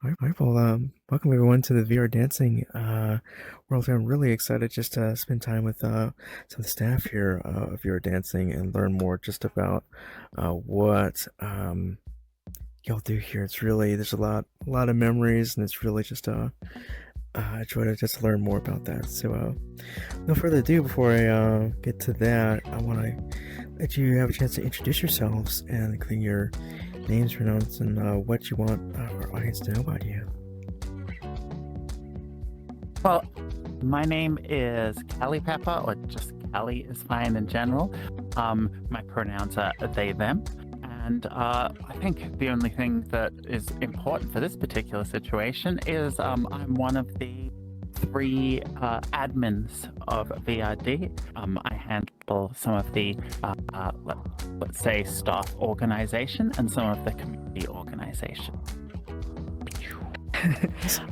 All right, well, welcome everyone to the VR dancing world. I'm really excited just to spend time with some of the staff here of VR dancing and learn more just about what y'all do here. It's really there's a lot of memories, and it's really just I try to just learn more about that. So, no further ado, before I get to that, I want to let you have a chance to introduce yourselves and including your names, pronouns, and what you want our audience to know about you. Well, my name is Callie Pepper, or just Callie is fine in general. My pronouns are they, them. And I think the only thing that is important for this particular situation is I'm one of the three admins of VRD. I handle some of the, let's say, staff organization and some of the community organization.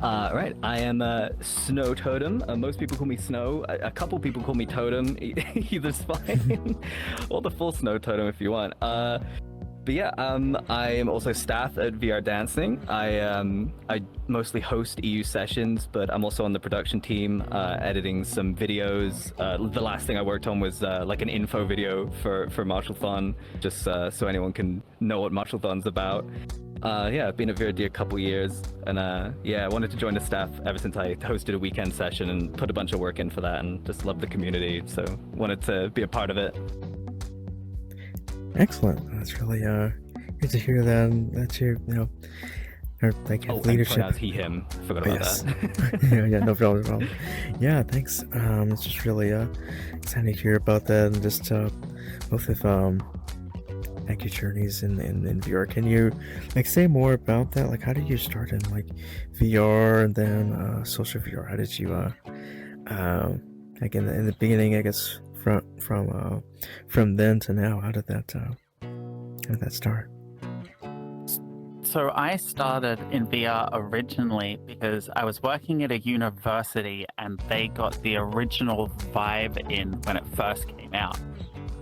Right, I am Snow Totem. Most people call me Snow. A couple people call me Totem. Either's fine. Or the full Snow Totem if you want. But yeah, I am also staff at VRDancing. I mostly host EU sessions, but I'm also on the production team, editing some videos. The last thing I worked on was like an info video for Marshallthon, just so anyone can know what Marshallthon's about. Yeah, I've been at VRD a couple years, and yeah, I wanted to join the staff ever since I hosted a weekend session and put a bunch of work in for that, and just love the community, so wanted to be a part of it. Excellent. That's really good to hear that or like leadership. And he, him. Forgot about that. Yeah, no problem, no problem. Yeah, thanks. It's just really exciting to hear about that and just both of like your journeys in VR. Can you like say more about that? Like, how did you start in like VR and then social VR? How did you like in the beginning? I guess from then to now, how did that start? So I started in VR originally because I was working at a university and they got the original Vive in when it first came out.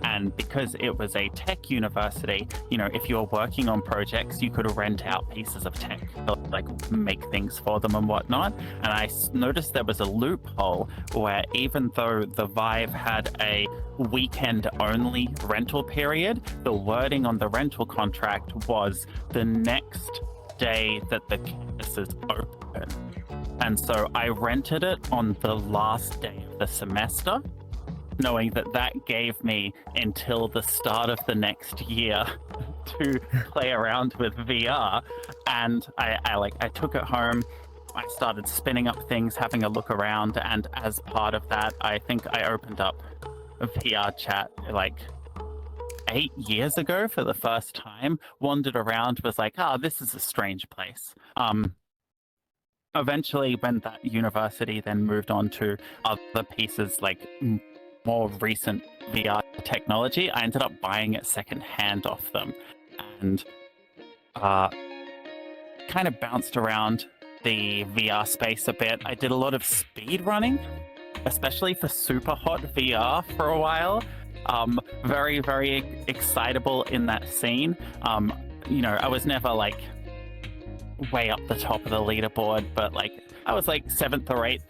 And because it was a tech university, you know, if you were working on projects, you could rent out pieces of tech to like make things for them and whatnot. And I noticed there was a loophole where even though the Vive had a weekend only rental period, the wording on the rental contract was the next day that the campus is open. And so I rented it on the last day of the semester, knowing that that gave me until the start of the next year to play around with VR. And I took it home. I started spinning up things, having a look around, and as part of that, I think I opened up a VRChat like 8 years ago for the first time. Wandered around, was like, this is a strange place. Eventually, when that university then moved on to other pieces like more recent VR technology, I ended up buying it secondhand off them, and kind of bounced around the VR space a bit. I did a lot of speed running, especially for super hot VR for a while. Very, very excitable in that scene. You know, I was never like way up the top of the leaderboard, but like I was like 7th or 8th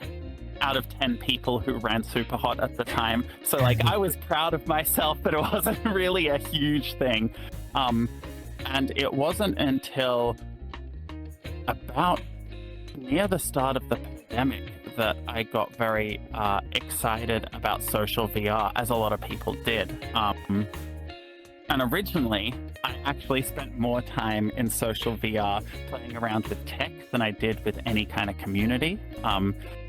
out of 10 people who ran super hot at the time. So like I was proud of myself, but it wasn't really a huge thing. And it wasn't until about near the start of the pandemic that I got very excited about social VR, as a lot of people did. And originally, I actually spent more time in social VR playing around with tech than I did with any kind of community.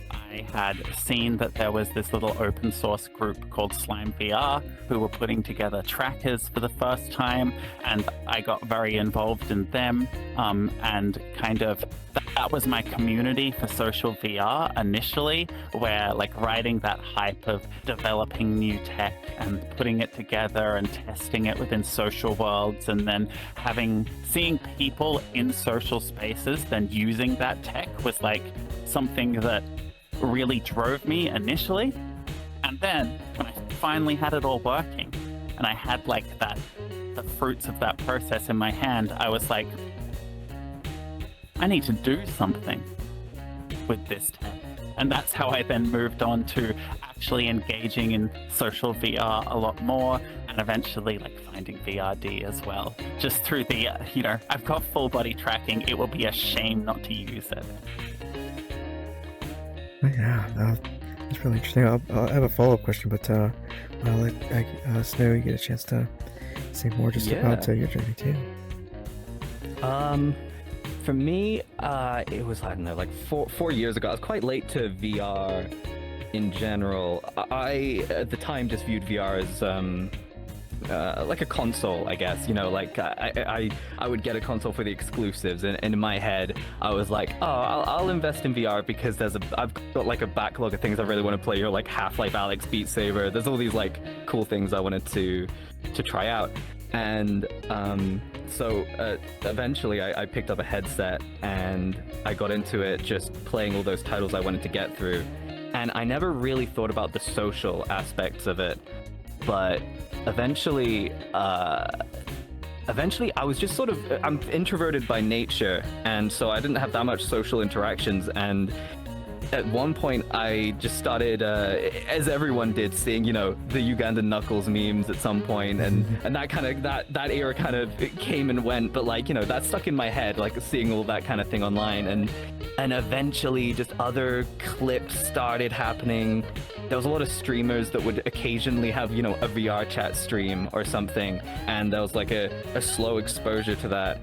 I had seen that there was this little open source group called Slime VR who were putting together trackers for the first time, and I got very involved in them, and kind of that was my community for social VR initially, where like riding that hype of developing new tech and putting it together and testing it within social worlds, and then seeing people in social spaces then using that tech was like something that really drove me initially. And then when I finally had it all working and I had like the fruits of that process in my hand, I was like, I need to do something with this tech. And that's how I then moved on to actually engaging in social VR a lot more, and eventually like finding VRD as well. Just through the, I've got full body tracking. It will be a shame not to use it. Yeah, that's really interesting. I'll have a follow-up question, but I'll let Snow get a chance to say more just about your journey too. For me, it was, I don't know, like 4 years ago. I was quite late to VR in general. I at the time just viewed VR as like a console, I guess. Like I would get a console for the exclusives, and in my head, I was like, oh, I'll invest in VR because I've got like a backlog of things I really want to play. Like Half-Life Alyx, Beat Saber. There's all these like cool things I wanted to try out. And so eventually I picked up a headset and I got into it, just playing all those titles I wanted to get through. And I never really thought about the social aspects of it. But eventually I was just sort of, I'm introverted by nature. And so I didn't have that much social interactions. And at one point, I just started, as everyone did, seeing, the Ugandan Knuckles memes at some point, and that kind of that era kind of came and went. But like, that stuck in my head, like seeing all that kind of thing online, and eventually, just other clips started happening. There was a lot of streamers that would occasionally have, a VRChat stream or something, and there was like a slow exposure to that.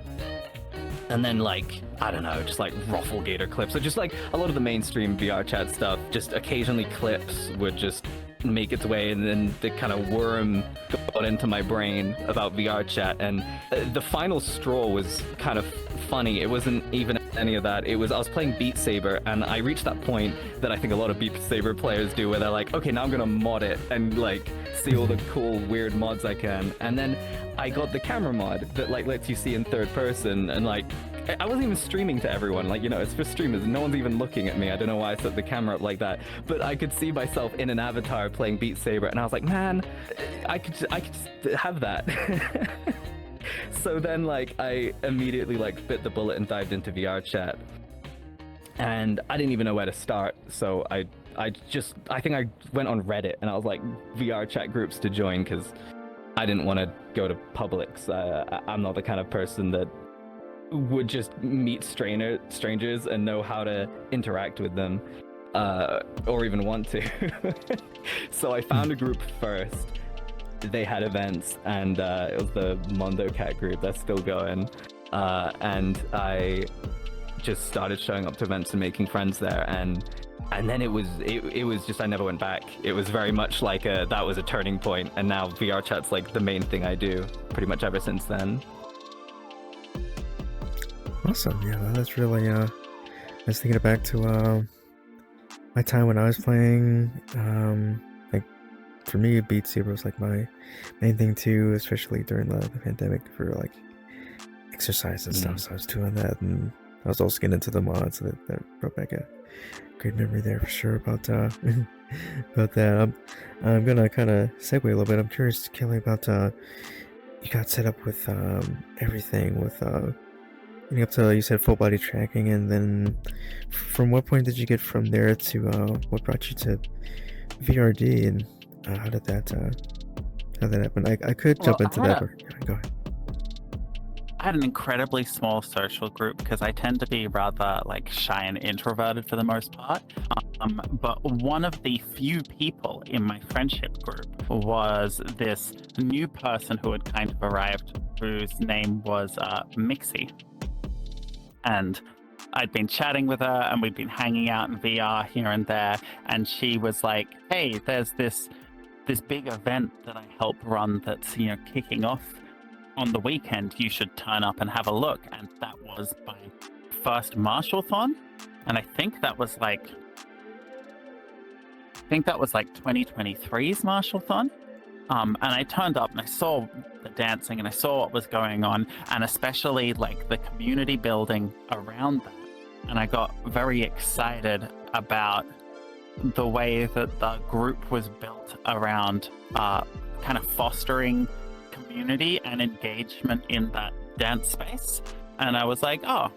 And then like, I don't know, just like Rufflegator clips. So just like a lot of the mainstream VRChat stuff, just occasionally clips would just make its way, and then the kind of worm got into my brain about VRChat. And the final straw was kind of funny. It wasn't even any of that. I was playing Beat Saber, and I reached that point that I think a lot of Beat Saber players do, where they're like, okay, now I'm gonna mod it and like see all the cool weird mods I can. And then I got the camera mod that like lets you see in third person, and like I wasn't even streaming to everyone, like, it's for streamers, no one's even looking at me. I don't know why I set the camera up like that, but I could see myself in an avatar playing Beat Saber, and I was like, man, I could just have that. So then like I immediately like bit the bullet and dived into VRChat, and I didn't even know where to start. So I think I went on Reddit, and I was like, VRChat groups to join, because I didn't want to go to publics. I'm not the kind of person that would just meet strangers and know how to interact with them, or even want to. So I found a group first. They had events, and it was the Mondo Cat group that's still going, and I just started showing up to events and making friends there, and then it was just, I never went back. It was very much like that was a turning point, and now VRChat's like the main thing I do pretty much ever since then. Awesome. Yeah, that's really I was thinking back to my time when I was playing. Like for me, Beat Saber was like my main thing too, especially during the pandemic for like exercise and stuff. So I was doing that, and I was also getting into the mods, so that brought back a great memory there for sure about about that. I'm gonna kind of segue a little bit. I'm curious, Kelly, about you got set up with everything with getting up to, you said, full body tracking, and then from what point did you get from there to what brought you to VRD, and how did that happen? I could jump into that, but go ahead. I had an incredibly small social group because I tend to be rather like shy and introverted for the most part. But one of the few people in my friendship group was this new person who had kind of arrived, whose name was Mixie. And I'd been chatting with her, and we'd been hanging out in VR here and there. And she was like, hey, there's this big event that I help run that's, kicking off on the weekend. You should turn up and have a look. And that was my first Marshall-thon. And I think that was like 2023's Marshall-thon. And I turned up and I saw the dancing and I saw what was going on, and especially like the community building around that. And I got very excited about the way that the group was built around kind of fostering community and engagement in that dance space. And I was like, oh,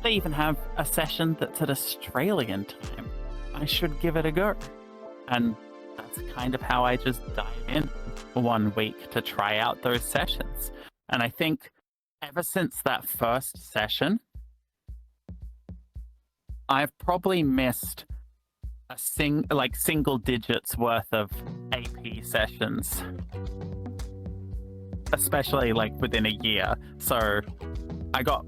They even have a session that's at Australian time. I should give it a go. And that's kind of how I just dive in 1 week to try out those sessions. And I think ever since that first session, I've probably missed a single digits worth of AP sessions, especially like within a year. So I got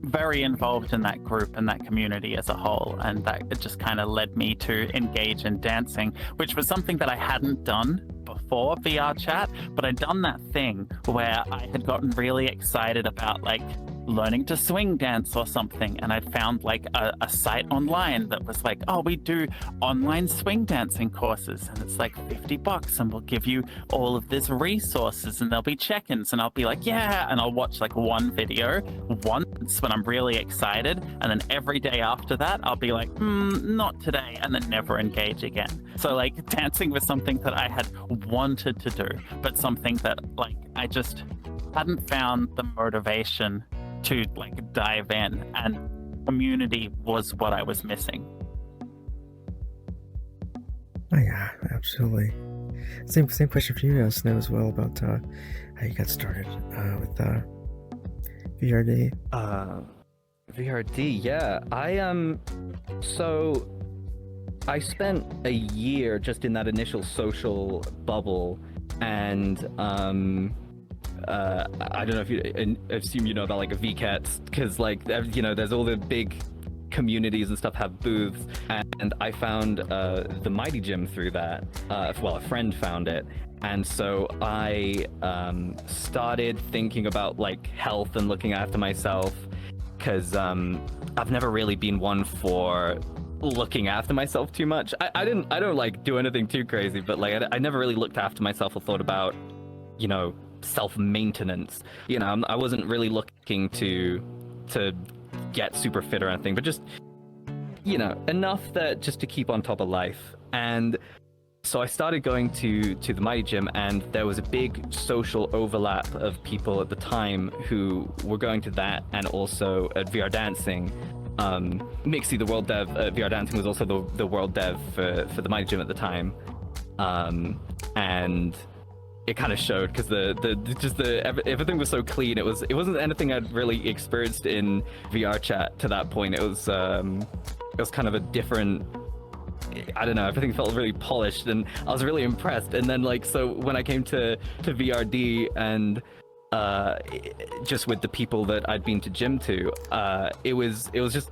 very involved in that group and that community as a whole, and that it just kind of led me to engage in dancing, which was something that I hadn't done before VRChat, but I'd done that thing where I had gotten really excited about like learning to swing dance or something, and I'd found like a site online that was like, oh, we do online swing dancing courses, and it's like $50 and we'll give you all of these resources and there'll be check-ins, and I'll be like, yeah, and I'll watch like one video once when I'm really excited, and then every day after that I'll be like, not today, and then never engage again. So like dancing was something that I had wanted to do, but something that like I just hadn't found the motivation to like dive in, and community was what I was missing. Oh yeah, absolutely. Same question for you, Snow, as well, about how you got started with VRD. VRD, yeah. So I spent a year just in that initial social bubble, and I don't know if you assume you know about like a VCats, because like there's all the big communities and stuff have booths, and I found the Mighty Gym through that. Well, a friend found it, and so I started thinking about like health and looking after myself, because I've never really been one for looking after myself too much. I don't like do anything too crazy, but like I never really looked after myself or thought about self-maintenance. I wasn't really looking to get super fit or anything, but just enough that just to keep on top of life. And so I started going to the Mighty Gym, and there was a big social overlap of people at the time who were going to that, and also at VRDancing. Mixie, the world dev at VRDancing, was also the world dev for the Mighty Gym at the time, and it kind of showed, because everything was so clean. It wasn't anything I'd really experienced in VRChat to that point. It was kind of a different, I don't know, everything felt really polished, and I was really impressed. And then so when I came to VRD, and just with the people that I'd been to gym to, it was just,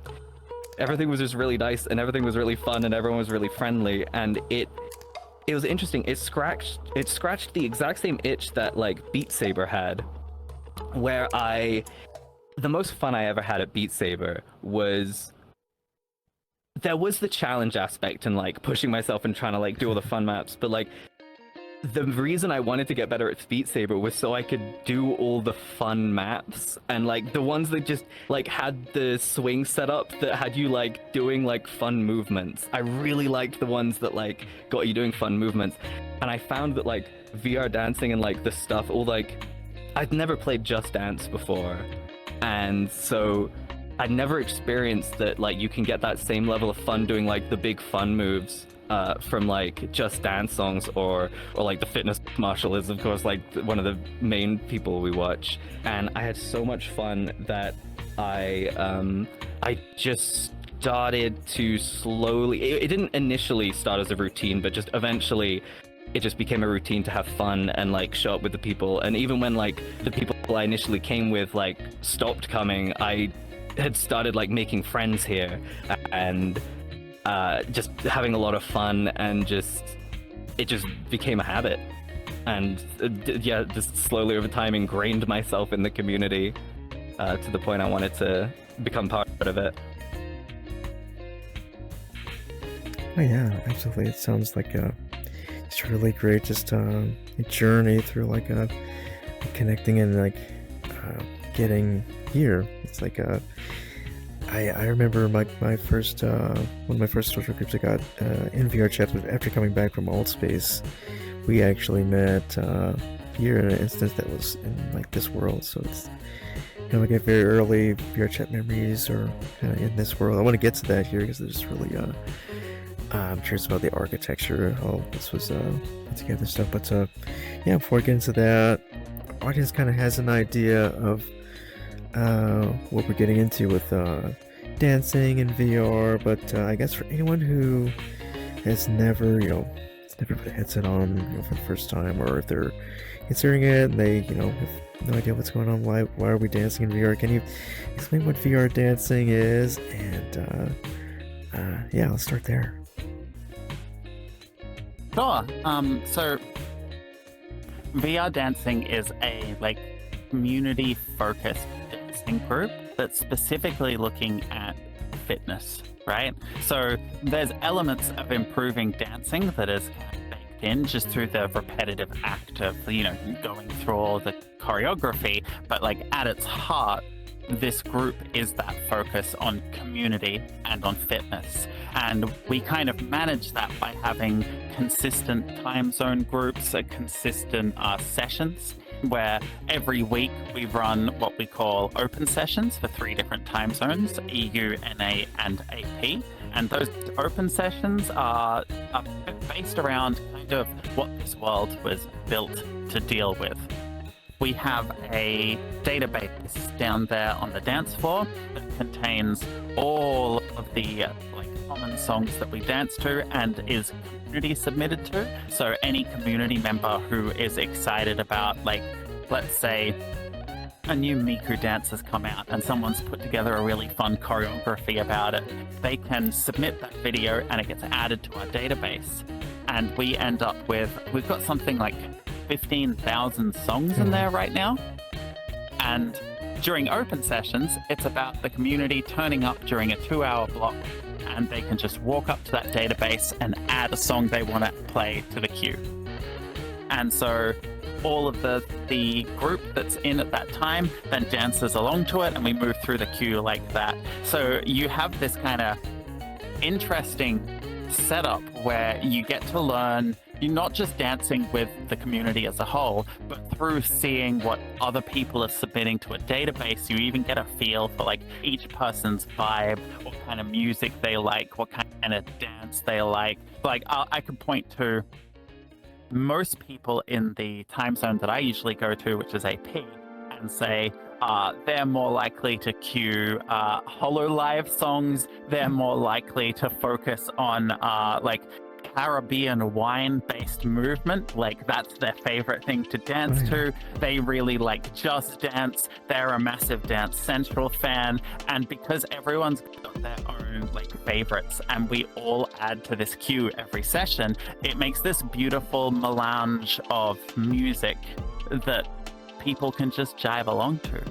everything was just really nice, and everything was really fun, and everyone was really friendly, and it was interesting. It scratched the exact same itch that like Beat Saber had, where the most fun I ever had at Beat Saber was, there was the challenge aspect and like pushing myself and trying to like do all the fun maps, but like the reason I wanted to get better at Beat Saber was so I could do all the fun maps, and like the ones that just like had the swing setup that had you like doing like fun movements. I really liked the ones that like got you doing fun movements. And I found that like VRDancing and like the stuff, all like, I'd never played Just Dance before, and so I'd never experienced that like you can get that same level of fun doing like the big fun moves from like Just Dance songs, or like the Fitness Marshal is of course like one of the main people we watch. And I had so much fun that I just started to slowly, it didn't initially start as a routine, but just eventually it just became a routine to have fun and like show up with the people. And even when like the people I initially came with like stopped coming, I had started like making friends here, and just having a lot of fun, and it just became a habit, and just slowly over time ingrained myself in the community to the point I wanted to become part of it. Oh yeah, absolutely. It sounds like it's really great, just a journey through like connecting and like getting here. It's like I remember my first one of my first social groups I got in VRChat was after coming back from Alt Space. We actually met here in an instance that was in like this world, so it's kind of like a very early VRChat memories or kind of in this world. I want to get to that here because there's really I'm curious about the architecture, how this was put together and stuff. But yeah, before I get into that, our audience kind of has an idea of what we're getting into with dancing in VR. But I guess for anyone who has never, never put a headset on, for the first time, or if they're considering it and they, have no idea what's going on, why are we dancing in VR? Can you explain what VR dancing is? And yeah, let's start there. Sure. So VRDancing is a community-focused dancing group that's specifically looking at fitness, right? So there's elements of improving dancing that is baked in just through the repetitive act of, going through all the choreography, but at its heart, this group is that focus on community and on fitness. And we kind of manage that by having consistent time zone groups, consistent sessions, where every week we run what we call open sessions for 3 different time zones, EU, NA, and AP. And those open sessions are based around kind of what this world was built to deal with. We have a database down there on the dance floor that contains all of the common songs that we dance to and is community submitted to. So any community member who is excited about, let's say, a new Miku dance has come out and someone's put together a really fun choreography about it, they can submit that video and it gets added to our database. And we end up with, we've got something like 15,000 songs in there right now. And during open sessions, it's about the community turning up during a 2-hour block, and they can just walk up to that database and add a song they want to play to the queue. And so all of the group that's in at that time then dances along to it, and we move through the queue like that. So you have this kind of interesting setup where you get to learn. You're not just dancing with the community as a whole, but through seeing what other people are submitting to a database, you even get a feel for each person's vibe, what kind of music they like, what kind of dance they like. I could point to most people in the time zone that I usually go to, which is AP, and say they're more likely to cue Hololive songs. They're more likely to focus on Caribbean wine-based movement, that's their favorite thing to dance to. They really like Just Dance. They're a massive Dance Central fan, and because everyone's got their own favorites, and we all add to this queue every session, it makes this beautiful melange of music that people can just jive along to.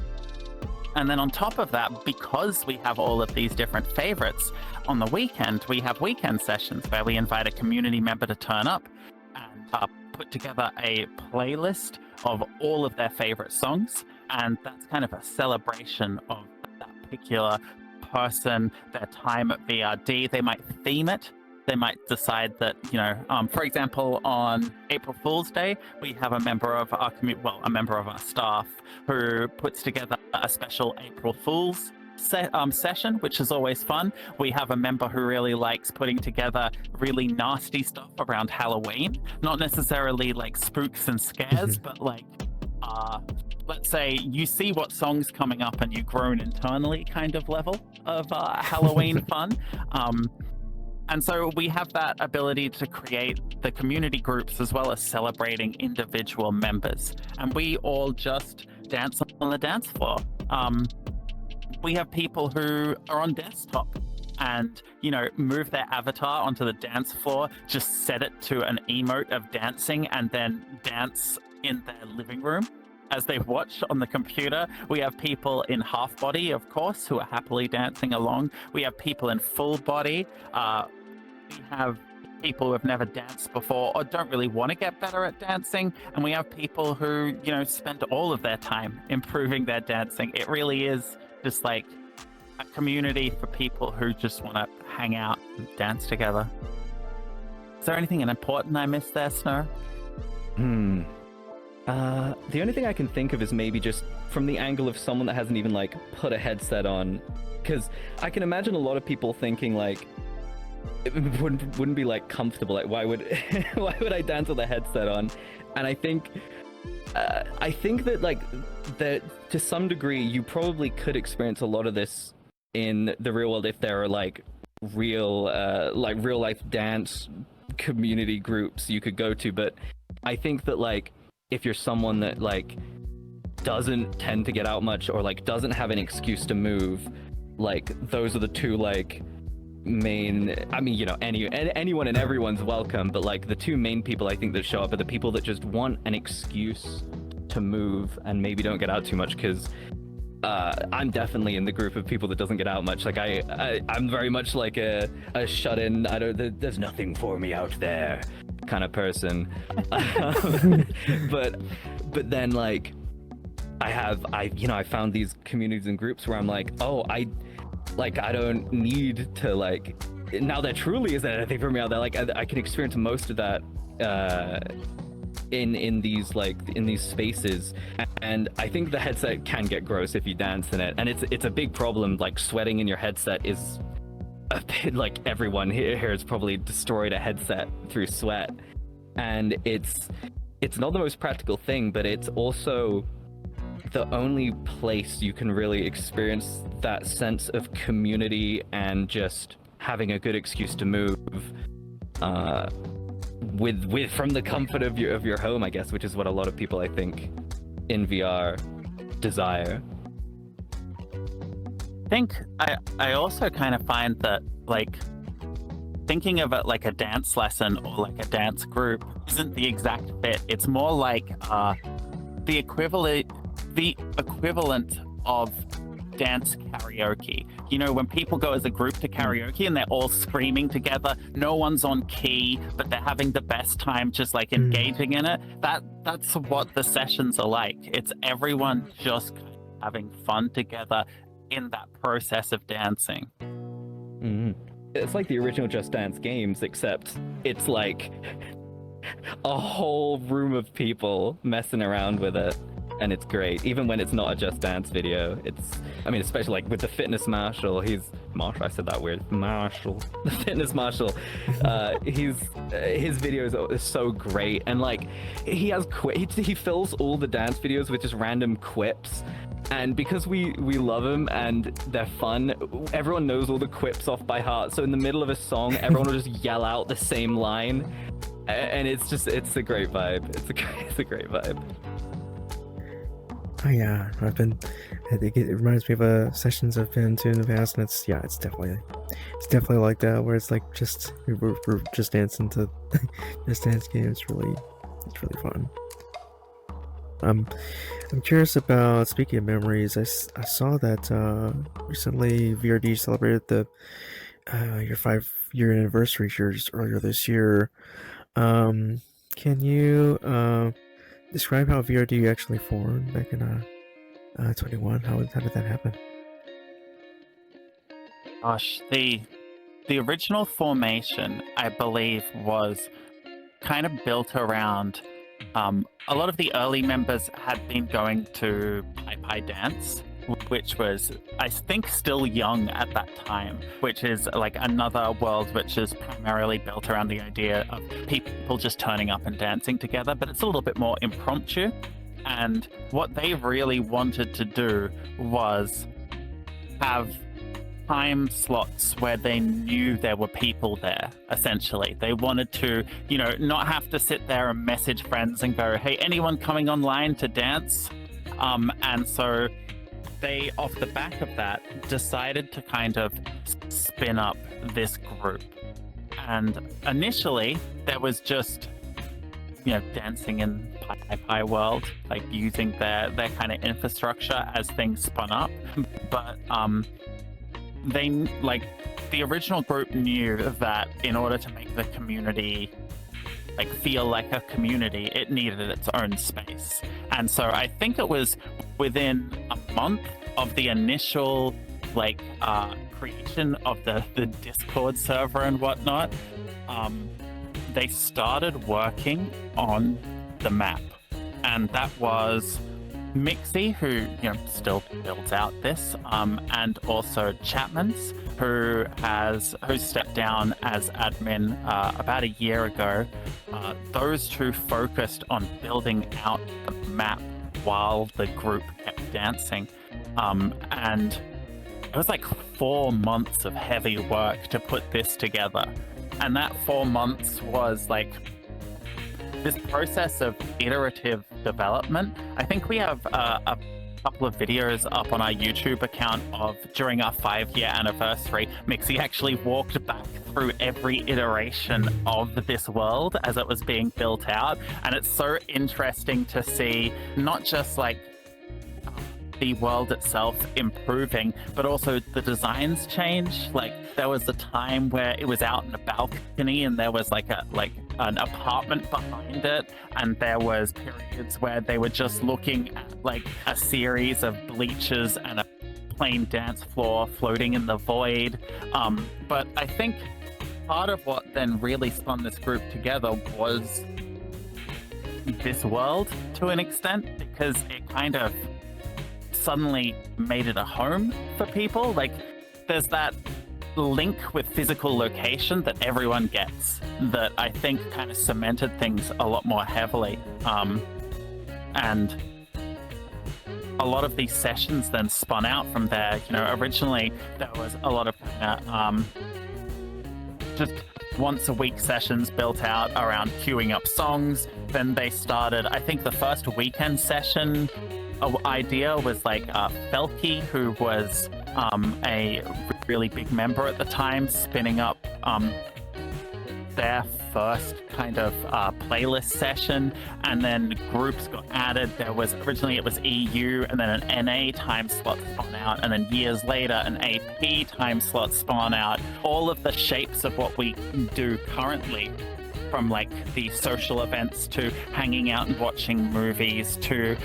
And then on top of that, because we have all of these different favorites, on the weekend, we have weekend sessions where we invite a community member to turn up and put together a playlist of all of their favorite songs. And that's kind of a celebration of that particular person, their time at VRD. They might theme it. They might decide that, for example, on April Fool's Day, we have a member of our a member of our staff who puts together a special April Fool's session, which is always fun. We have a member who really likes putting together really nasty stuff around Halloween, not necessarily spooks and scares, but let's say you see what song's coming up and you groan internally kind of level of Halloween fun. And so we have that ability to create the community groups as well as celebrating individual members. And we all just dance on the dance floor. We have people who are on desktop and, move their avatar onto the dance floor, just set it to an emote of dancing and then dance in their living room as they watch on the computer. We have people in half body, of course, who are happily dancing along. We have people in full body. We have people who have never danced before or don't really want to get better at dancing. And we have people who, spend all of their time improving their dancing. It really is just a community for people who just want to hang out and dance together. Is there anything important I missed there, Snow? The only thing I can think of is maybe just from the angle of someone that hasn't even like put a headset on, because I can imagine a lot of people thinking like it wouldn't be like comfortable. Like why would why would I dance with a headset on? And I think that like that to some degree you probably could experience a lot of this in the real world if there are like real life dance community groups you could go to. But I think that like if you're someone that like doesn't tend to get out much or like doesn't have an excuse to move, like those are the two like main, I mean, you know, anyone and everyone's welcome, but like the two main people I think that show up are the people that just want an excuse to move and maybe don't get out too much, because I'm definitely in the group of people that doesn't get out much. Like I'm very much like a shut in, there's nothing for me out there kind of person. but then like I found these communities and groups where I'm like, oh, I don't need to like, now there truly isn't anything for me out there. Like I can experience most of that in these spaces, and I think the headset can get gross if you dance in it, and it's a big problem. Like sweating in your headset is a bit, like everyone here has probably destroyed a headset through sweat, and it's not the most practical thing, but it's also the only place you can really experience that sense of community and just having a good excuse to move with from the comfort of your home, I guess, which is what a lot of people I think in VR desire. I think I also kind of find that like thinking of it like a dance lesson or like a dance group isn't the exact fit. It's more like the equivalent of dance karaoke. You know, when people go as a group to karaoke and they're all screaming together, no one's on key, but they're having the best time just like engaging in it. That's what the sessions are like. It's everyone just having fun together in that process of dancing. Mm-hmm. It's like the original Just Dance games, except it's like a whole room of people messing around with it. And it's great, even when it's not a Just Dance video. I mean, especially like with the fitness marshal. I said that weird. Marshall, the fitness marshal. His videos are so great, and like he fills all the dance videos with just random quips. And because we love them and they're fun, everyone knows all the quips off by heart. So in the middle of a song, everyone will just yell out the same line, and it's a great vibe. It's a great vibe. Oh yeah, I think it reminds me of sessions I've been to in the past, and it's definitely like that, where it's like we're just dancing to Just Dance games. It's really fun. I'm curious about, speaking of memories, I saw that recently VRD celebrated your 5-year anniversary just earlier this year. Can you describe how VRD actually formed back in 21? How did that happen? Gosh, the original formation, I believe, was kind of built around a lot of the early members had been going to Pi Dance, which was, I think, still young at that time, which is like another world which is primarily built around the idea of people just turning up and dancing together, but it's a little bit more impromptu. And what they really wanted to do was have time slots where they knew there were people there, essentially. They wanted to, not have to sit there and message friends and go, hey, anyone coming online to dance? And so they, off the back of that, decided to kind of spin up this group. And initially, there was just, dancing in Pi world, like using their kind of infrastructure as things spun up. But the original group knew that in order to make the community feel like a community, it needed its own space. And so I think it was within a month of the initial creation of the Discord server and whatnot, they started working on the map. and that was Mixie, who still builds out this, and also Chapman's, who stepped down as admin about a year ago. Those two focused on building out the map while the group kept dancing, and it was like 4 months of heavy work to put this together. And that 4 months was like this process of iterative development. I think we have a couple of videos up on our YouTube account of during our 5-year anniversary, Mixie actually walked back through every iteration of this world as it was being built out. And it's so interesting to see not just like the world itself improving, but also the designs change. Like there was a time where it was out in a balcony and there was like an apartment behind it, and there was periods where they were just looking at like a series of bleachers and a plain dance floor floating in the void. But I think part of what then really spun this group together was this world to an extent, because it kind of suddenly made it a home for people. Like there's that link with physical location that everyone gets that I think kind of cemented things a lot more heavily. And a lot of these sessions then spun out from there. Originally there was a lot of just once a week sessions built out around queuing up songs. Then they started, I think the first weekend session idea was like Felky, who was a really big member at the time, spinning up their first kind of playlist session, and then groups got added. There was originally it was EU, and then an NA time slot spun out, and then years later an AP time slot spun out. All of the shapes of what we do currently, from like the social events to hanging out and watching movies to,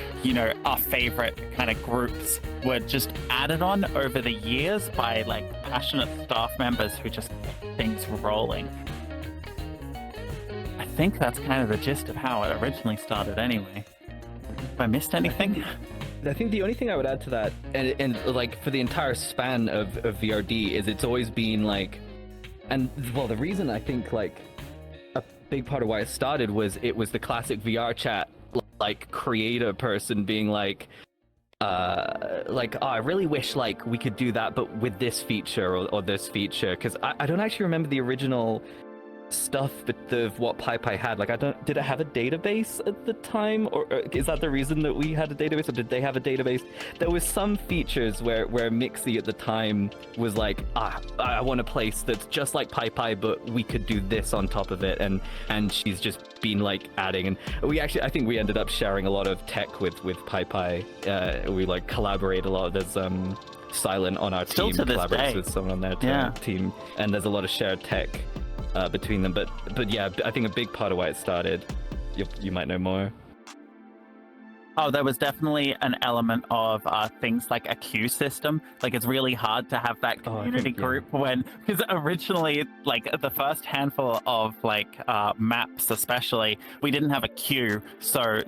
our favorite kind of groups, were just added on over the years by like passionate staff members who just kept things rolling. I think that's kind of the gist of how it originally started anyway. Have I missed anything? I think the only thing I would add to that, and like for the entire span of VRD, is it's always been like, and well, the reason I think like a big part of why it started was it was the classic VRChat like creator person being like, oh, I really wish like we could do that, but with this feature or this feature, because I don't actually remember the original stuff of what PyPy had. Like, did it have a database at the time, or is that the reason that we had a database, or did they have a database? There was some features where Mixie at the time was like, I want a place that's just like PyPy, but we could do this on top of it, and she's just been like adding, and I think we ended up sharing a lot of tech with PyPy. We like collaborate a lot. There's Silent on our Still team to this collaborates day. with someone on their team, and there's a lot of shared tech between them, but yeah, I think a big part of why it started, you might know more. Oh, there was definitely an element of things like a queue system. Like, it's really hard to have that community group because originally, like, the first handful of, like, maps especially, we didn't have a queue. So,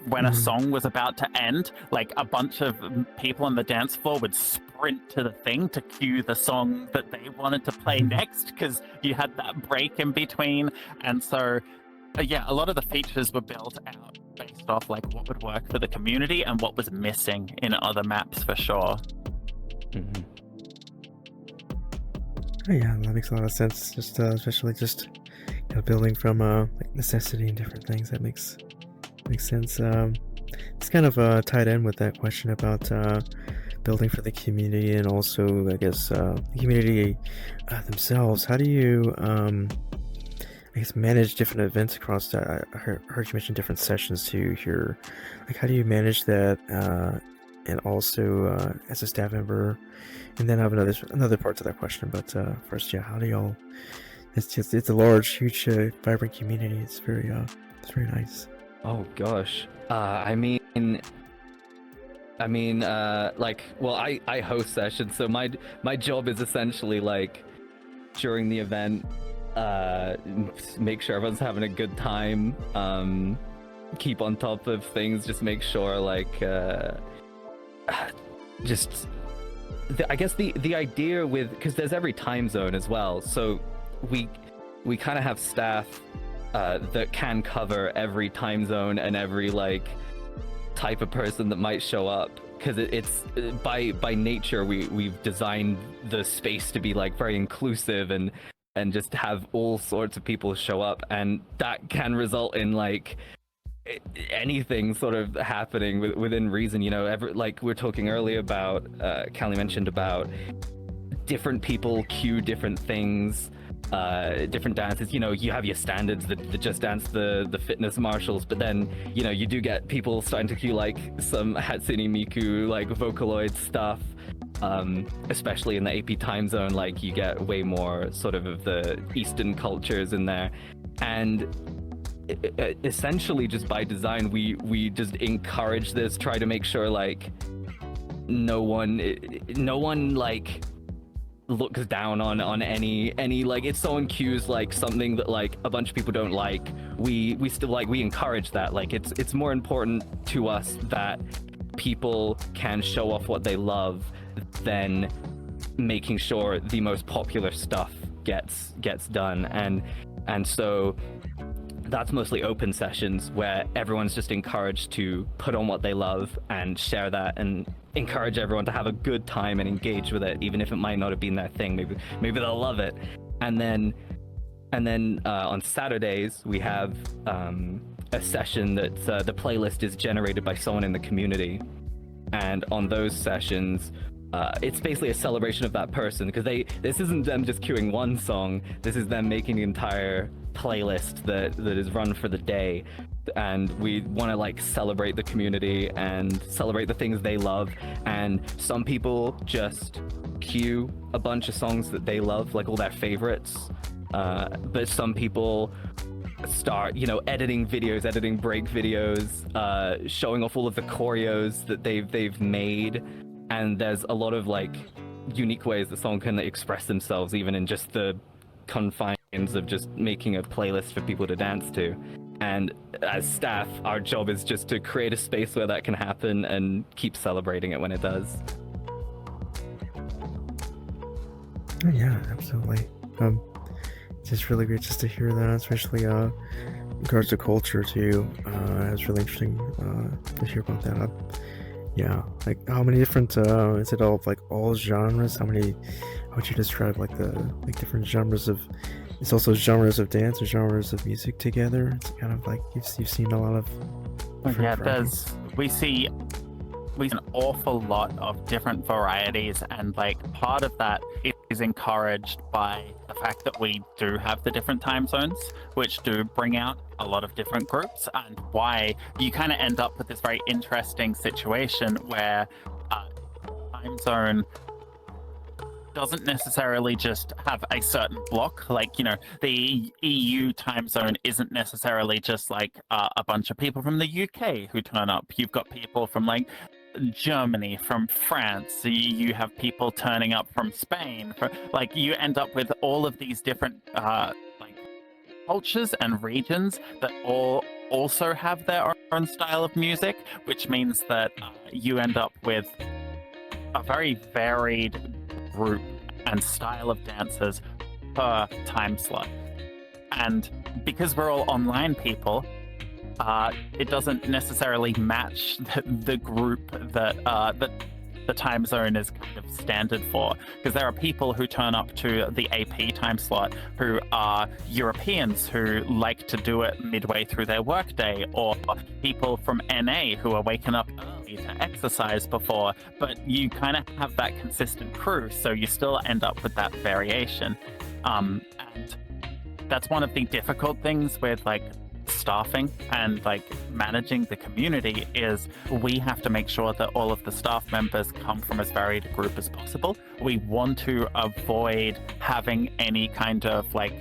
when a song was about to end, like, a bunch of people on the dance floor would sprint to the thing to cue the song that they wanted to play next, because you had that break in between. And so, yeah, a lot of the features were built out based off like what would work for the community and what was missing in other maps for sure. Oh, yeah, that makes a lot of sense. Just especially just building from like necessity and different things. That makes sense. It's kind of tied in with that question about building for the community, and also I guess the community themselves. How do you I guess manage different events across that? I heard you mention different sessions too here. Like, how do you manage that? And also as a staff member, and then I have another part to that question. But first, yeah, how do y'all? It's a large, huge, vibrant community. It's very nice. Oh gosh, I mean, like, well, I host sessions, so my job is essentially like during the event, make sure everyone's having a good time, keep on top of things, just make sure like just I guess the idea with, because there's every time zone as well, so we kind of have staff that can cover every time zone and every like type of person that might show up, because it's by nature we've designed the space to be like very inclusive and just have all sorts of people show up, and that can result in like anything sort of happening within reason, you know. Like we are talking earlier about Callie mentioned about different people cue different things, different dances. You know, you have your standards that just dance the fitness marshals, but then, you know, you do get people starting to cue like some Hatsune Miku like Vocaloid stuff, especially in the AP time zone. Like you get way more sort of the Eastern cultures in there, and essentially just by design we just encourage this, try to make sure like no one like looks down on any like, if someone cues like something that like a bunch of people don't like, we still like, we encourage that. Like it's more important to us that people can show off what they love than making sure the most popular stuff gets done. And so that's mostly open sessions where everyone's just encouraged to put on what they love and share that, and encourage everyone to have a good time and engage with it, even if it might not have been their thing. Maybe they'll love it. And then on Saturdays we have a session that the playlist is generated by someone in the community, and on those sessions it's basically a celebration of that person, because this isn't them just queuing one song, this is them making an entire playlist that is run for the day. And we want to like celebrate the community and celebrate the things they love. And some people just queue a bunch of songs that they love, like all their favorites, but some people start, you know, editing videos, editing break videos, showing off all of the choreos that they've made. And there's a lot of like unique ways that someone can express themselves, even in just the confines of just making a playlist for people to dance to. And as staff, our job is just to create a space where that can happen and keep celebrating it when it does. Oh, yeah, absolutely. It's just really great just to hear that, especially in regards to culture too. It's really interesting to hear about that. Yeah, like how many different is it all like all genres? How would you describe like the different genres of? It's also genres of dance or genres of music together. It's kind of like you've seen a lot of. Yeah, we see an awful lot of different varieties, and like part of that is encouraged by the fact that we do have the different time zones, which do bring out a lot of different groups, and why you kind of end up with this very interesting situation where time zone doesn't necessarily just have a certain block. Like, you know, the EU time zone isn't necessarily just like a bunch of people from the UK who turn up. You've got people from like Germany, from France, you have people turning up from Spain, like you end up with all of these different like cultures and regions that all also have their own style of music, which means that you end up with a very varied group and style of dancers per time slot. And because we're all online people, it doesn't necessarily match the group that the time zone is kind of standard for, because there are people who turn up to the AP time slot who are Europeans who like to do it midway through their workday, or people from NA who are waking up early to exercise before, but you kind of have that consistent crew, so you still end up with that variation. And that's one of the difficult things with like staffing and like managing the community, is we have to make sure that all of the staff members come from as varied a group as possible. We want to avoid having any kind of like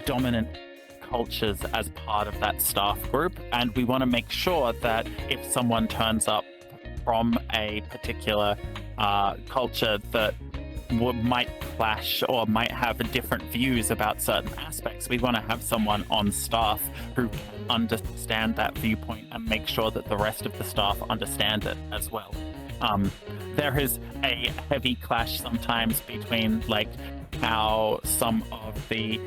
dominant cultures as part of that staff group, and we want to make sure that if someone turns up from a particular culture, that might clash or might have different views about certain aspects. We want to have someone on staff who can understand that viewpoint and make sure that the rest of the staff understand it as well. There is a heavy clash sometimes between like how some of the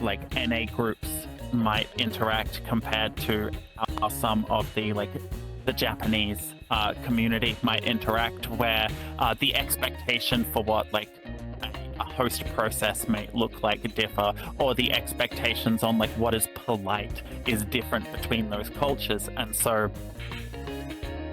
like NA groups might interact compared to how some of the like the Japanese community might interact, where the expectation for what like a host process may look like differ, or the expectations on like what is polite is different between those cultures. And so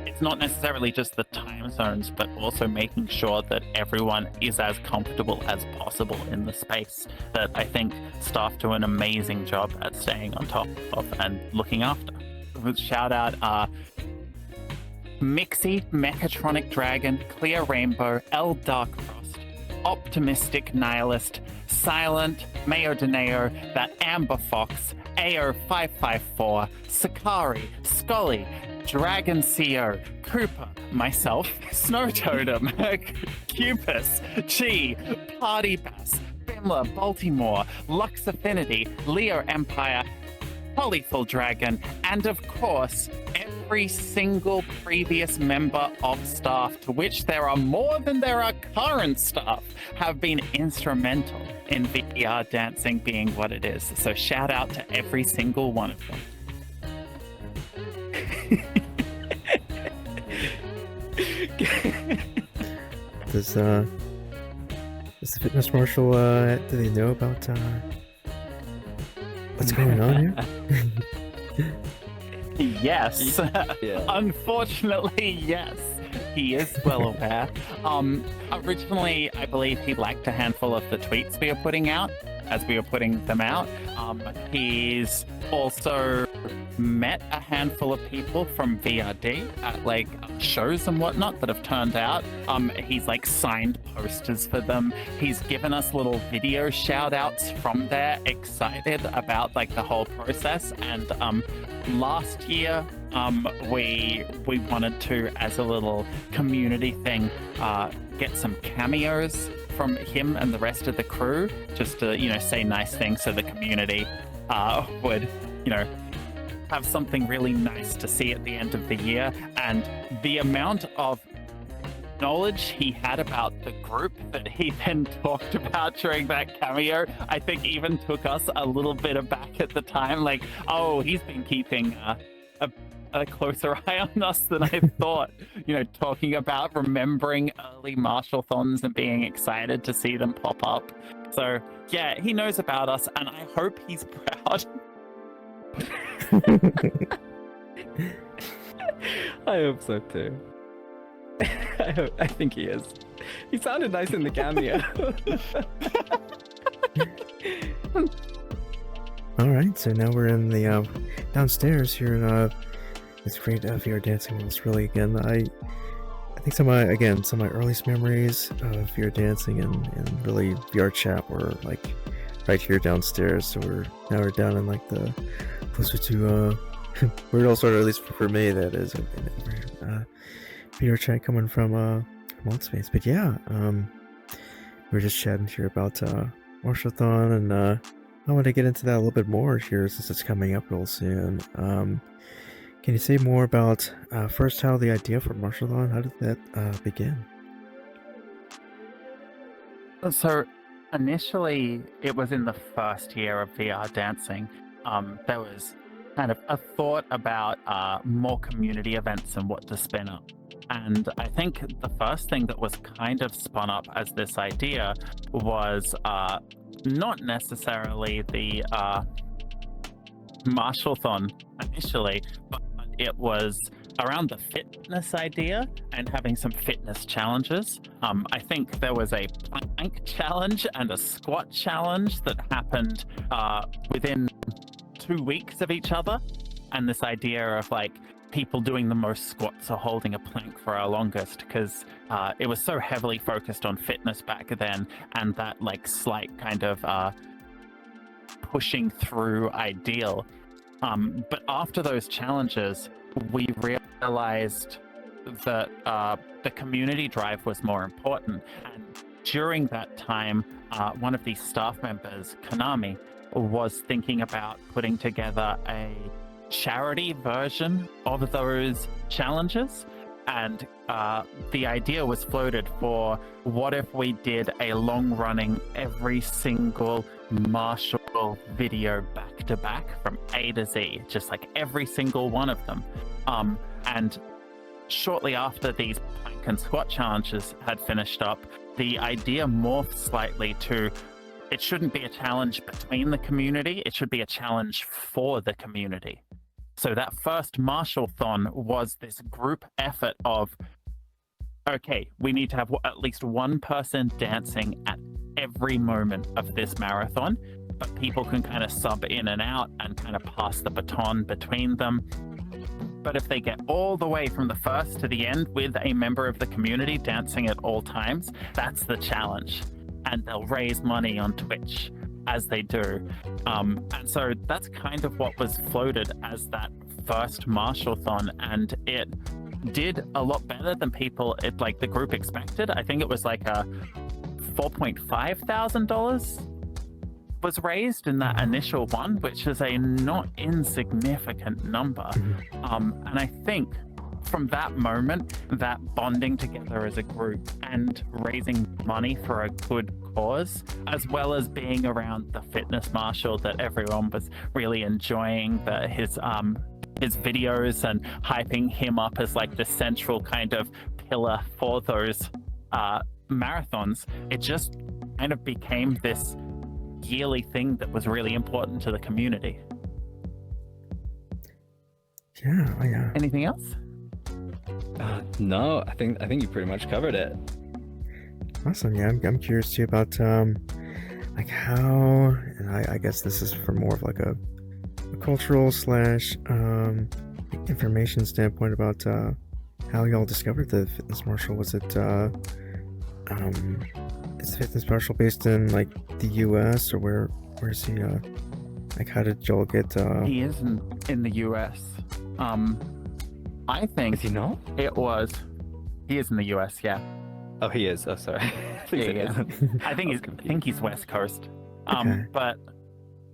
it's not necessarily just the time zones, but also making sure that everyone is as comfortable as possible in the space, that I think staff do an amazing job at staying on top of and looking after. Shout out Mixie, Mechatronic Dragon, Clear Rainbow, L Dark Frost, Optimistic Nihilist, Silent, Mayo Deneo, That Amber Fox, AO554, Sakari, Scully, Dragon CEO, Cooper, myself, Snow Totem, Cupus, Chi, Party Bass, Bimla, Baltimore, Lux Affinity, Leo Empire, Polyful Dragon, and of course, every single previous member of staff, to which there are more than there are current staff, have been instrumental in VRDancing being what it is. So shout out to every single one of them. Does the fitness marshal do they know about what's going on here? Yes. Yeah. Unfortunately, yes. He is well aware. Originally, I believe he liked a handful of the tweets we were putting out as we were putting them out. He's also met a handful of people from VRD at like shows and whatnot that have turned out. He's like signed posters for them. He's given us little video shout outs from there, excited about like the whole process. And last year, we wanted to, as a little community thing, get some cameos from him and the rest of the crew, just to, you know, say nice things so the community would, you know, have something really nice to see at the end of the year. And the amount of knowledge he had about the group that he then talked about during that cameo, I think even took us a little bit aback at the time. Like, oh, he's been keeping a closer eye on us than I thought. You know, talking about remembering early Marshall-thons and being excited to see them pop up. So yeah, he knows about us, and I hope he's proud. I hope so too. I think he is. He sounded nice in the cameo. All right, so now we're in the downstairs here in this great VRDancing world. It's really, again, I think some of my earliest memories of VRDancing and really VRChat were like right here downstairs. So we're down in like the closer to where it all started, at least for me, that is VRChat coming from Space. But yeah, we're just chatting here about Marshall-thon, and I want to get into that a little bit more here since it's coming up real soon. Can you say more about first how the idea for Marshall-thon, how did that begin? So initially, it was in the first year of VRDancing. There was kind of a thought about more community events and what to spin up. And I think the first thing that was kind of spun up as this idea was not necessarily the Marshall-thon initially, but it was around the fitness idea and having some fitness challenges. I think there was a plank challenge and a squat challenge that happened within 2 weeks of each other. And this idea of like people doing the most squats or holding a plank for our longest, because it was so heavily focused on fitness back then, and that like slight kind of pushing through ideal. But after those challenges, we realized that the community drive was more important. And during that time, one of these staff members, Konami, was thinking about putting together a charity version of those challenges. And the idea was floated for, what if we did a long-running every single martial video back to back from A to Z, just like every single one of them. And shortly after these plank and squat challenges had finished up, the idea morphed slightly to, it shouldn't be a challenge between the community, it should be a challenge for the community. So that first Marshall-thon was this group effort of, okay, we need to have at least one person dancing at every moment of this marathon, but people can kind of sub in and out and kind of pass the baton between them. But if they get all the way from the first to the end with a member of the community dancing at all times, that's the challenge. And they'll raise money on Twitch as they do. And so that's kind of what was floated as that first Marshall-thon, and it did a lot better than the group expected. I think it was like a $4,500 was raised in that initial one, which is a not insignificant number. And I think from that moment, that bonding together as a group and raising money for a good cause, as well as being around the fitness marshal that everyone was really enjoying his videos and hyping him up as like the central kind of pillar for those marathons, it just kind of became this yearly thing that was really important to the community. Yeah. Anything else? No, I think you pretty much covered it. Awesome. Yeah, I'm curious too about like how, and I guess this is from more of like a cultural slash information standpoint about how y'all discovered the fitness marshal. Was it is the fitness marshal based in like the US, or where is he like how did y'all get He is in the US. I think Is he not? he is in the US, yeah. Oh, he is. Oh, sorry. Yeah. I think he's West Coast. Okay. But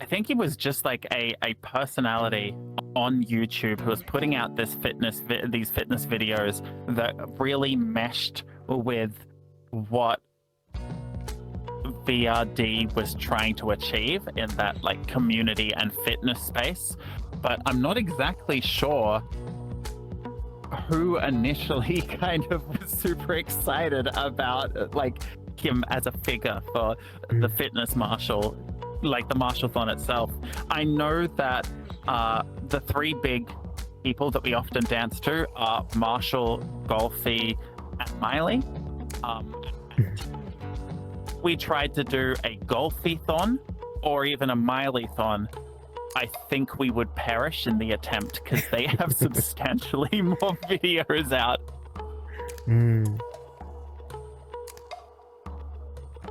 I think he was just like a personality on YouTube who was putting out these fitness videos that really meshed with what VRD was trying to achieve in that like community and fitness space. But I'm not exactly sure who initially kind of was super excited about like him as a figure for the fitness marshal, like the Marshall-thon itself. I know that the three big people that we often dance to are Marshall, Golfy, and Miley. We tried to do a Golfy-thon or even a Miley-thon. I think we would perish in the attempt because they have substantially more videos out.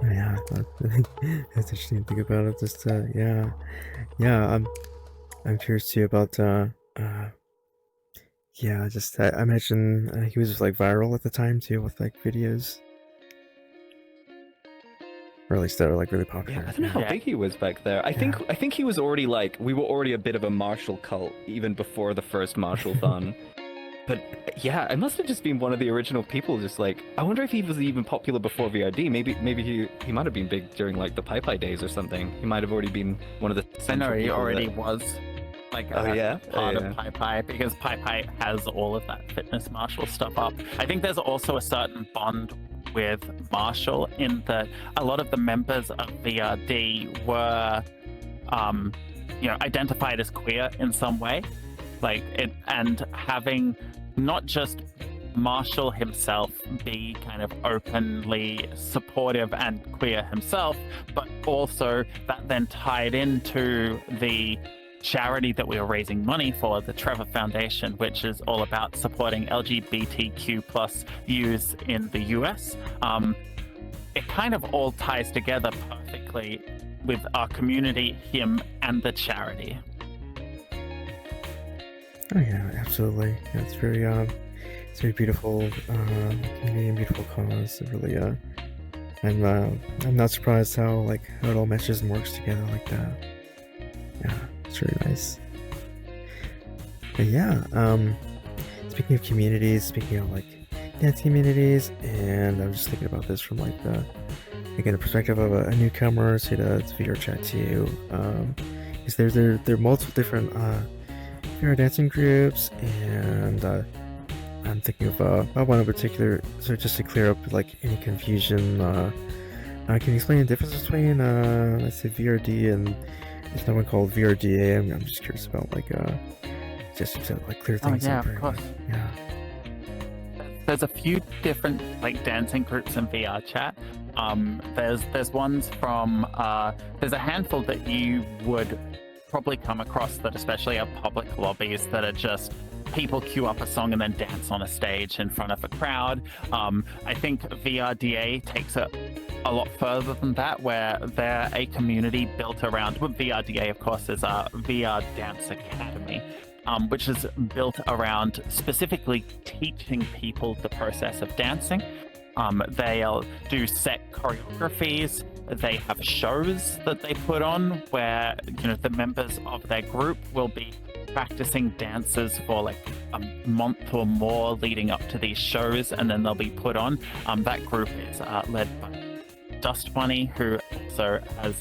Yeah, that's interesting to think about it. Just I'm curious too about I imagine he was just like viral at the time too with like videos, or at least that were like really popular. Yeah, I don't know how big he was back there. I think he was already like, we were already a bit of a Marshall cult even before the first Marshall-thon. But yeah, it must have just been one of the original people. Just like, I wonder if he was even popular before VRD. Maybe he might have been big during like the Pai Pai days or something. He might have already been one of the. I know he already was like part of Pai Pai, because Pai Pai has all of that fitness Marshall stuff up. I think there's also a certain bond with Marshall in that a lot of the members of VRD were, identified as queer in some way, like it, and having not just Marshall himself be kind of openly supportive and queer himself, but also that then tied into the charity that we were raising money for, the Trevor Foundation, which is all about supporting LGBTQ plus youth in the US. It kind of all ties together perfectly with our community, him, and the charity. Oh yeah, absolutely. Yeah, it's very beautiful community and beautiful cause. It really I'm not surprised how how it all meshes and works together like that. Yeah, it's really nice. But yeah, speaking of communities, speaking of dance communities, and I'm just thinking about this from the again the perspective of a newcomer to the VRChat too. Is there are multiple different VR dancing groups, and I'm thinking of one in particular. So just to clear up any confusion, can you explain the difference between let's say VRD and there's another one called VRDA? I'm just curious about just to clear things yeah, up. of course. Yeah. There's a few different dancing groups in VRChat. There's ones from there's a handful that you would probably come across that especially have public lobbies that are just people queue up a song and then dance on a stage in front of a crowd. I think VRDA takes it a lot further than that, where they're a community built around, well, VRDA of course is a VR Dance Academy, which is built around specifically teaching people the process of dancing. They'll do set choreographies. They have shows that they put on where the members of their group will be practicing dances for a month or more leading up to these shows, and then they'll be put on. That group is led by Dust Bunny, who also has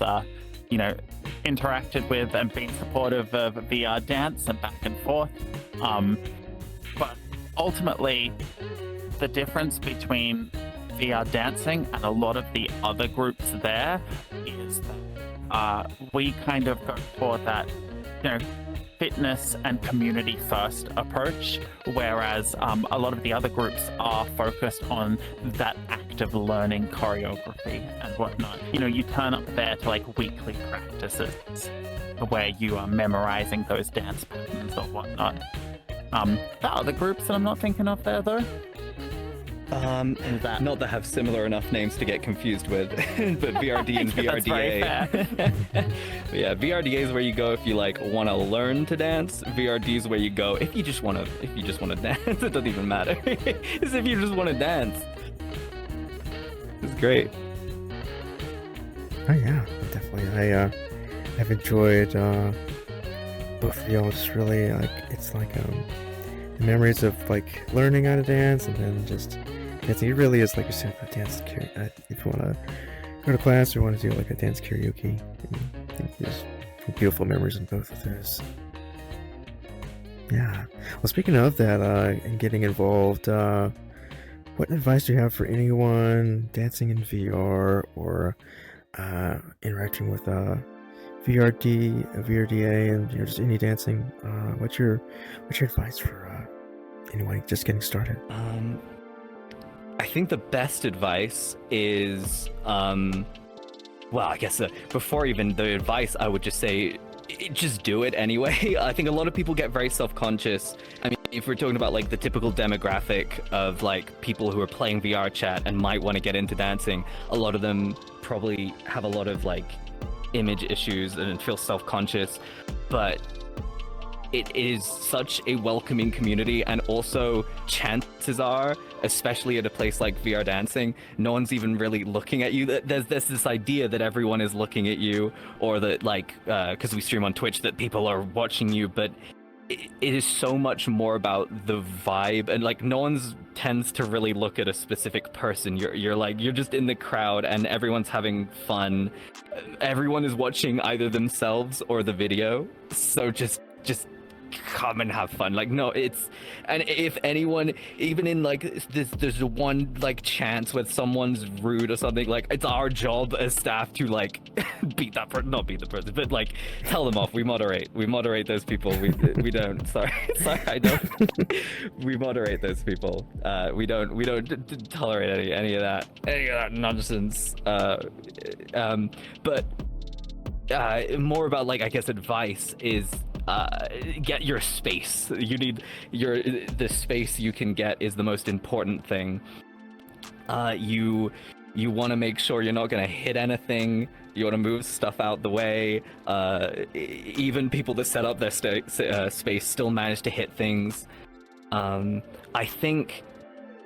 interacted with and been supportive of VR dance and back and forth. But ultimately, the difference between VR dancing and a lot of the other groups there is that we kind of go for that, fitness and community first approach, whereas a lot of the other groups are focused on that active learning choreography and whatnot. You turn up there to weekly practices where you are memorizing those dance patterns or whatnot. The other groups that I'm not thinking of there though. Not that have similar enough names to get confused with, but VRD and VRDA. But yeah, VRDA is where you go if you want to learn to dance. VRD is where you go if you just want to dance. It doesn't even matter. It's if you just want to dance. It's great. Oh yeah, definitely. I've enjoyed both of y'all. Just really it's memories of learning how to dance and then just dancing. It really is like you said, a dance karaoke. If you want to go to class or want to do a dance karaoke, I think there's beautiful memories in both of those. Yeah. Well, speaking of that and getting involved, what advice do you have for anyone dancing in VR or interacting with VRDA, and just any dancing? What's your advice for anyone just getting started? I think the best advice is, well, I guess before even the advice, I would just say, just do it anyway. I think a lot of people get very self-conscious. I mean, if we're talking about the typical demographic of people who are playing VRChat and might want to get into dancing, a lot of them probably have a lot of image issues and feel self-conscious, but it is such a welcoming community, and also chances are, especially at a place like VR Dancing, no one's even really looking at you. There's this idea that everyone is looking at you, or that because we stream on Twitch, that people are watching you, but it is so much more about the vibe, and no one's tends to really look at a specific person. You're just in the crowd and everyone's having fun. Everyone is watching either themselves or the video, so just come and have fun. And if anyone, even in there's one chance where someone's rude or something, it's our job as staff to not beat the person, but tell them off. We moderate those people. We don't sorry I don't we moderate those people. We don't tolerate any of that nonsense. But more about I guess advice is, get your space. You need the space you can get is the most important thing. You want to make sure you're not going to hit anything. You want to move stuff out the way. Even people that set up their space still manage to hit things. I think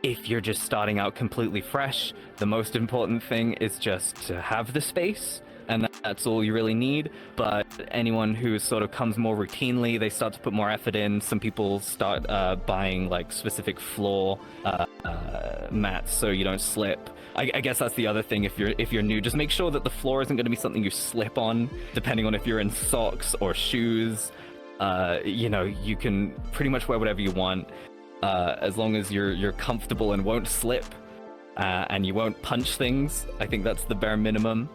If you're just starting out completely fresh, the most important thing is just to have the space, and that's all you really need. But anyone who sort of comes more routinely, they start to put more effort in. Some people start buying like specific floor mats so you don't slip. I guess that's the other thing. If you're new, just make sure that the floor isn't going to be something you slip on, depending on if you're in socks or shoes. You can pretty much wear whatever you want. As long as you're comfortable and won't slip, and you won't punch things. I think that's the bare minimum.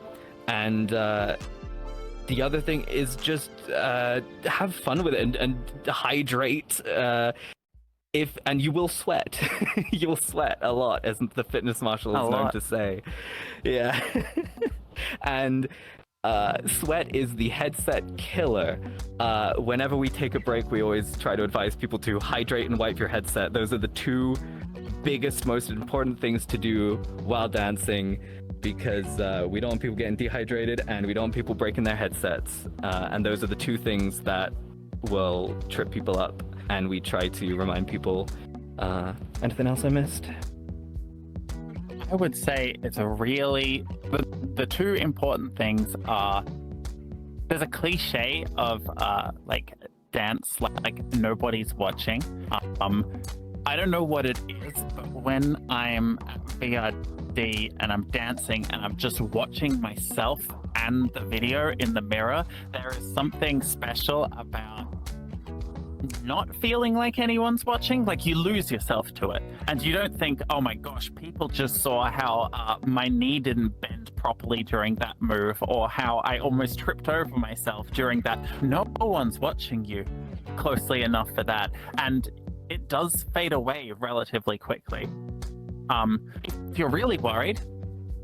And the other thing is just have fun with it and hydrate. And you will sweat. You will sweat a lot, as the fitness marshal is known to say. Yeah. And sweat is the headset killer. Whenever we take a break, we always try to advise people to hydrate and wipe your headset. Those are the two biggest, most important things to do while dancing, because we don't want people getting dehydrated and we don't want people breaking their headsets. And those are the two things that will trip people up. And we try to remind people. Anything else I missed? I would say it's a really the two important things are there's a cliche of like dance like nobody's watching. I don't know what it is, but when I'm at VRD and I'm dancing and I'm just watching myself and the video in the mirror, there is something special about not feeling like anyone's watching. Like, you lose yourself to it and you don't think, oh my gosh, people just saw how my knee didn't bend properly during that move, or how I almost tripped over myself during that. No one's watching you closely enough for that, and it does fade away relatively quickly. If you're really worried,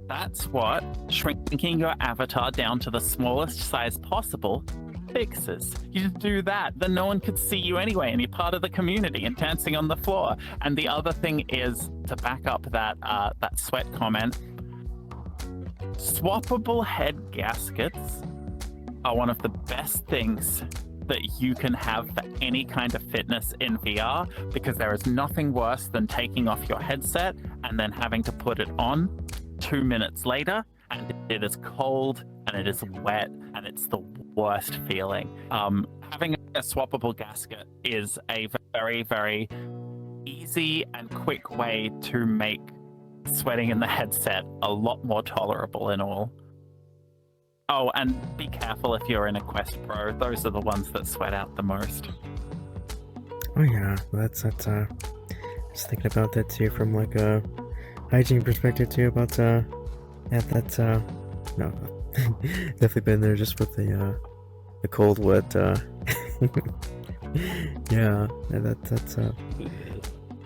that's what shrinking your avatar down to the smallest size possible fixes. You just do that, then no one could see you anyway, and you're part of the community and dancing on the floor. And the other thing is, to back up that that sweat comment, swappable head gaskets are one of the best things that you can have for any kind of fitness in VR, because there is nothing worse than taking off your headset and then having to put it on 2 minutes later, and it is cold and it is wet and it's the worst feeling. Having a swappable gasket is a very, very easy and quick way to make sweating in the headset a lot more tolerable in all. Oh, and be careful if you're in a Quest Pro. Those are the ones that sweat out the most. Oh yeah, that's just thinking about that too from like a hygiene perspective too, about no, definitely been there just with the cold wet yeah, that's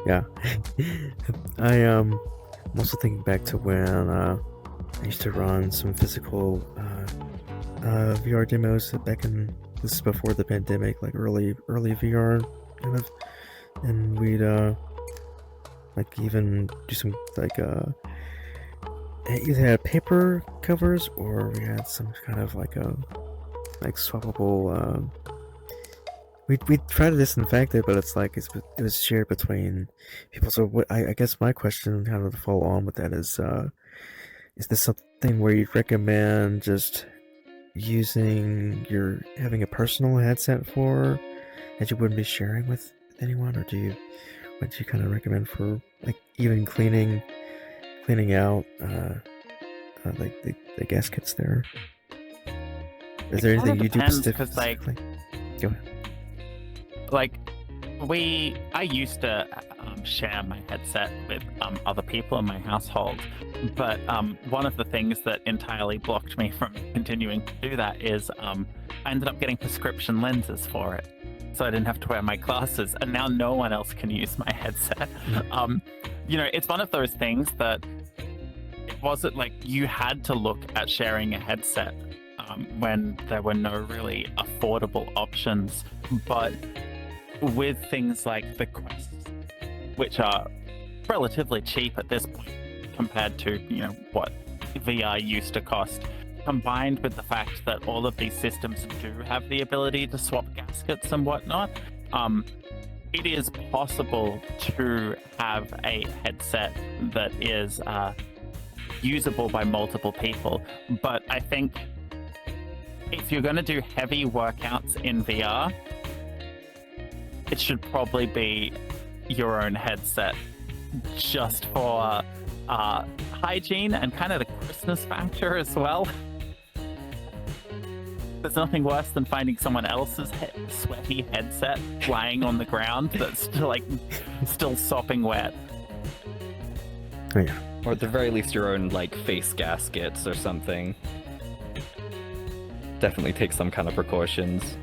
yeah. I'm also thinking back to when I used to run some physical VR demos back in, this is before the pandemic, like early VR kind of, and we'd like even do some like either had paper covers or we had some kind of like a swappable we try to disinfect it, but it's like it was shared between people. So what I guess my question kind of to follow on with that is this something where you'd recommend just having a personal headset for that you wouldn't be sharing with anyone, or what do you kind of recommend for like even cleaning out like the gaskets there? Is there anything you do specifically? Go ahead. Like, I used to share my headset with other people in my household, but one of the things that entirely blocked me from continuing to do that is I ended up getting prescription lenses for it, so I didn't have to wear my glasses, and now no one else can use my headset. It's one of those things that it wasn't like you had to look at sharing a headset when there were no really affordable options, but with things like the Quest, which are relatively cheap at this point compared to what VR used to cost, combined with the fact that all of these systems do have the ability to swap gaskets and whatnot, it is possible to have a headset that is usable by multiple people, but I think if you're going to do heavy workouts in VR, it should probably be your own headset, just for hygiene and kind of the Christmas factor as well. There's nothing worse than finding someone else's sweaty headset lying on the ground that's still sopping wet. Oh yeah. Or at the very least, your own like face gaskets or something. Definitely take some kind of precautions.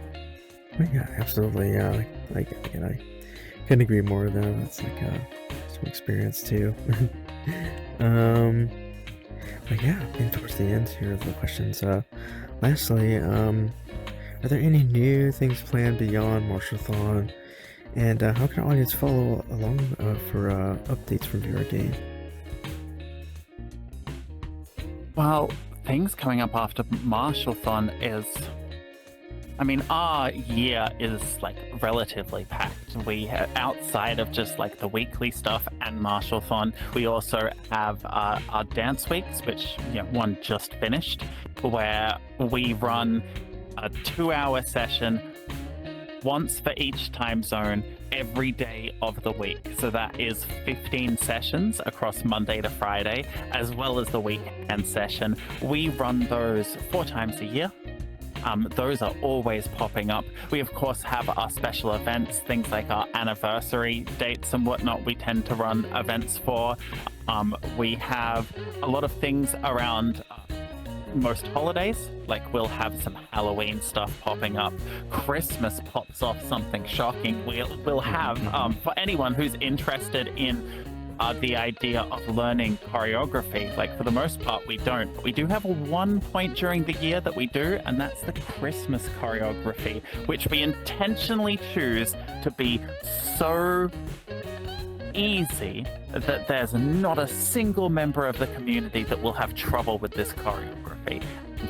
Oh, yeah, absolutely. Yeah, I couldn't agree more though. That's like some experience too. But yeah, getting towards the end here of the questions. Lastly, are there any new things planned beyond Marshathon? And how can our audience follow along for updates from VRD? Well, things coming up after Marshathon is, I mean, our year is like relatively packed. We have, outside of just like the weekly stuff and Marshathon, we also have our dance weeks, which one just finished, where we run a 2-hour session once for each time zone every day of the week. So that is 15 sessions across Monday to Friday, as well as the weekend session. We run those 4 times a year. Those are always popping up. We of course have our special events, things like our anniversary dates and whatnot we tend to run events for. We have a lot of things around most holidays, like we'll have some Halloween stuff popping up. Christmas pops off something shocking. We'll have, for anyone who's interested in the idea of learning choreography, like for the most part we don't, but we do have one point during the year that we do, and that's the Christmas choreography, which we intentionally choose to be so easy that there's not a single member of the community that will have trouble with this choreography.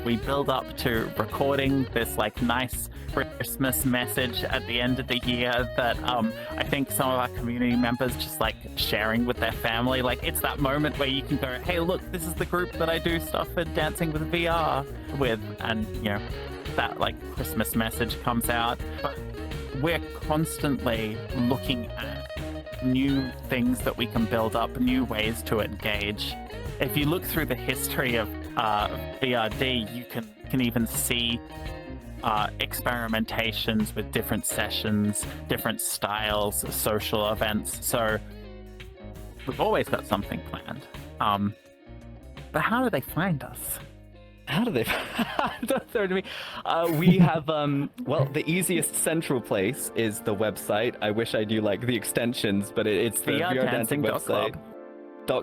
We build up to recording this like nice Christmas message at the end of the year that I think some of our community members just like sharing with their family. Like it's that moment where you can go, hey look, this is the group that I do stuff for Dancing with VR with, and that like Christmas message comes out. But we're constantly looking at new things that we can build up, new ways to engage. If you look through the history of VRD, you can even see experimentations with different sessions, different styles, social events. So we've always got something planned. But how do they find us? How do they? Don't throw it to me. We have well, the easiest central place is the website. I wish I knew like the extensions, but it's the VRDancing website.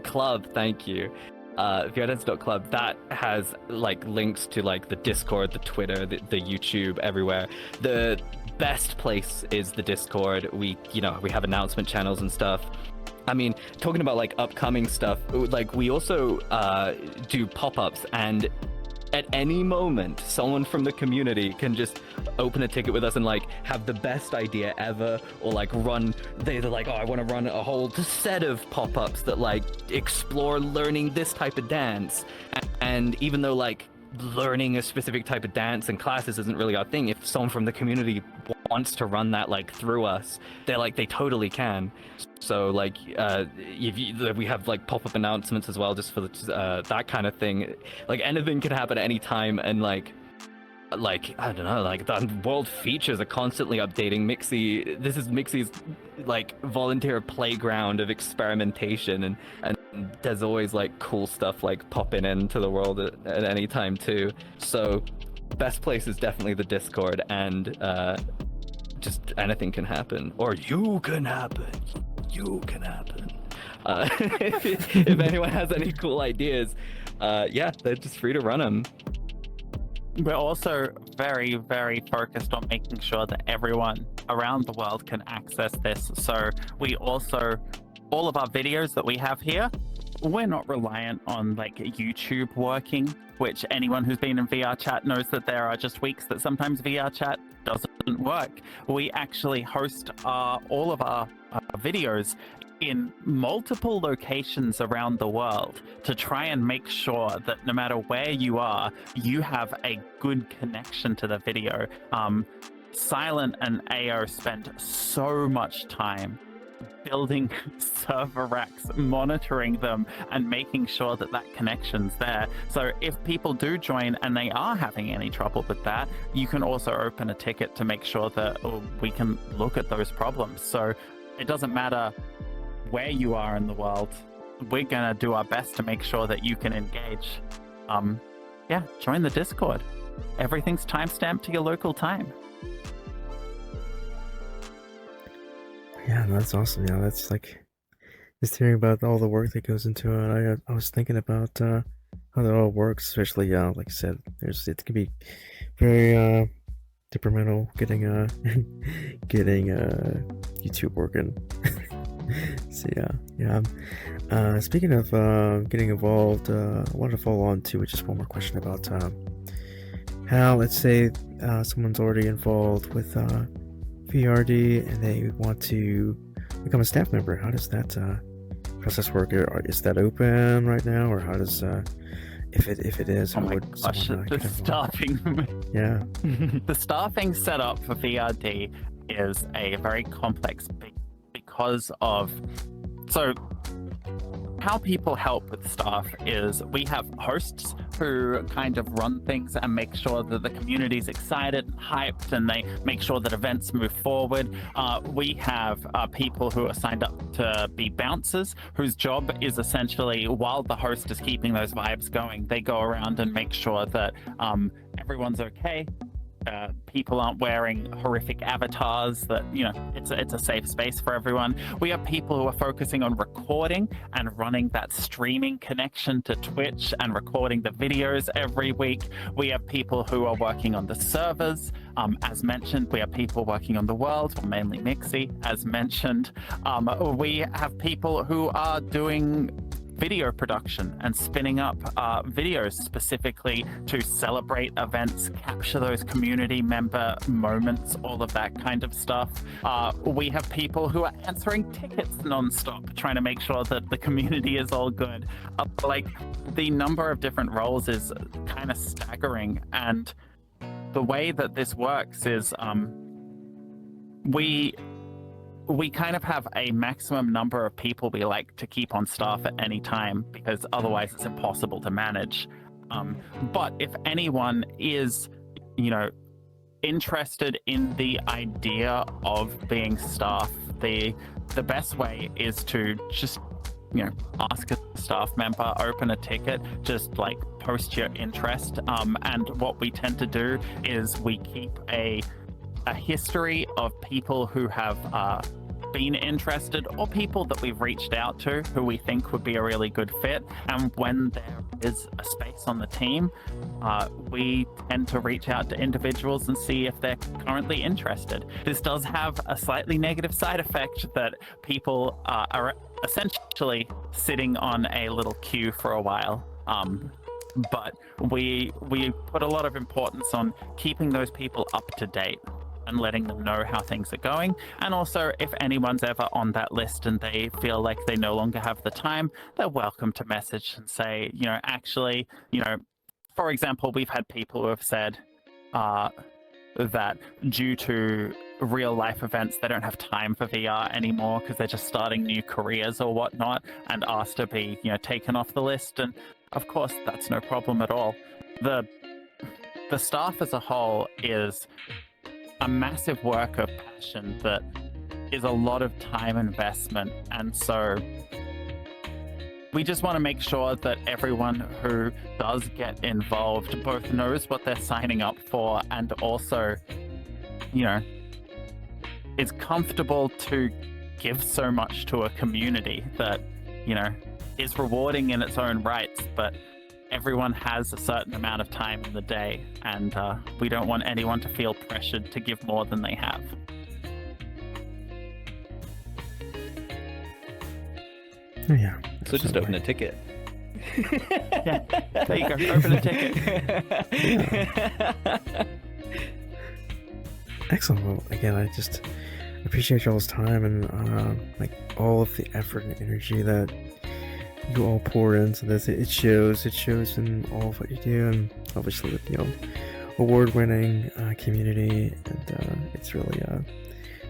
.club, thank you. VRDancing.club, that has like links to like the Discord, the Twitter, the YouTube, everywhere. The best place is the Discord. We have announcement channels and stuff. I mean, talking about like upcoming stuff, like we also do pop-ups, and at any moment, someone from the community can just open a ticket with us and like have the best idea ever, or like they're like, oh, I want to run a whole set of pop-ups that like explore learning this type of dance. And even though like learning a specific type of dance and classes isn't really our thing, if someone from the community wants to run that like through us, they totally can. So like we have like pop-up announcements as well, just for that kind of thing. Like anything can happen at any time, and like I don't know, like the world features are constantly updating. This is Mixie's like volunteer playground of experimentation, and there's always like cool stuff like popping into the world at any time too. So best place is definitely the Discord, and just anything can happen, or you can happen. If anyone has any cool ideas, yeah, they're just free to run them. We're also very, very focused on making sure that everyone around the world can access this. So we also, all of our videos that we have here, we're not reliant on like YouTube working, which anyone who's been in VRChat knows that there are just weeks that sometimes VRChat doesn't doesn't work, we actually host all of our videos in multiple locations around the world to try and make sure that no matter where you are, you have a good connection to the video. Silent and AO spend so much time building server racks, monitoring them, and making sure that that connection's there. So if people do join and they are having any trouble with that, you can also open a ticket to make sure that we can look at those problems. So it doesn't matter where you are in the world, we're gonna do our best to make sure that you can engage. Yeah, join the Discord. Everything's timestamped to your local time. Yeah, that's awesome. Yeah, that's like just hearing about all the work that goes into it. I was thinking about how that all works, especially like I said, it can be very temperamental getting getting YouTube working. So yeah. Speaking of getting involved, I wanted to follow on to just one more question about how, let's say, someone's already involved with VRD and they want to become a staff member. How does that process work? Is that open right now, or how does if it is, how would someone the get involved? staffing. Yeah. The staffing setup for VRD is a very complex because of how people help with staff is we have hosts who kind of run things and make sure that the community's excited and hyped, and they make sure that events move forward. We have people who are signed up to be bouncers, whose job is essentially, while the host is keeping those vibes going, they go around and make sure that everyone's okay. People aren't wearing horrific avatars, that it's a safe space for everyone. We have people who are focusing on recording and running that streaming connection to Twitch and recording the videos every week. We have people who are working on the servers. As mentioned, we have people working on the world, mainly Mixie, as mentioned. We have people who are doing video production and spinning up videos specifically to celebrate events, capture those community member moments, all of that kind of stuff. We have people who are answering tickets non-stop, trying to make sure that the community is all good. Like, the number of different roles is kind of staggering, and the way that this works is we kind of have a maximum number of people we like to keep on staff at any time, because otherwise it's impossible to manage. But if anyone is, interested in the idea of being staff, the best way is to just, ask a staff member, open a ticket, just like post your interest. And what we tend to do is we keep a history of people who have been interested, or people that we've reached out to who we think would be a really good fit. And when there is a space on the team, we tend to reach out to individuals and see if they're currently interested. This does have a slightly negative side effect that people are essentially sitting on a little queue for a while. But we put a lot of importance on keeping those people up to date and letting them know how things are going. And also, if anyone's ever on that list and they feel like they no longer have the time, they're welcome to message and say, actually, for example, we've had people who have said that due to real life events, they don't have time for VR anymore because they're just starting new careers or whatnot, and asked to be, taken off the list. And of course, that's no problem at all. The staff as a whole is a massive work of passion that is a lot of time investment, and so we just want to make sure that everyone who does get involved both knows what they're signing up for, and also, is comfortable to give so much to a community that, is rewarding in its own rights, but everyone has a certain amount of time in the day, and we don't want anyone to feel pressured to give more than they have. Oh, yeah. So just open a ticket. Yeah, there you go. Open a ticket. Excellent. Well, again, I just appreciate y'all's time and like all of the effort and energy that you all pour into this. It shows. It shows in all of what you do, and obviously with award-winning community, and it's really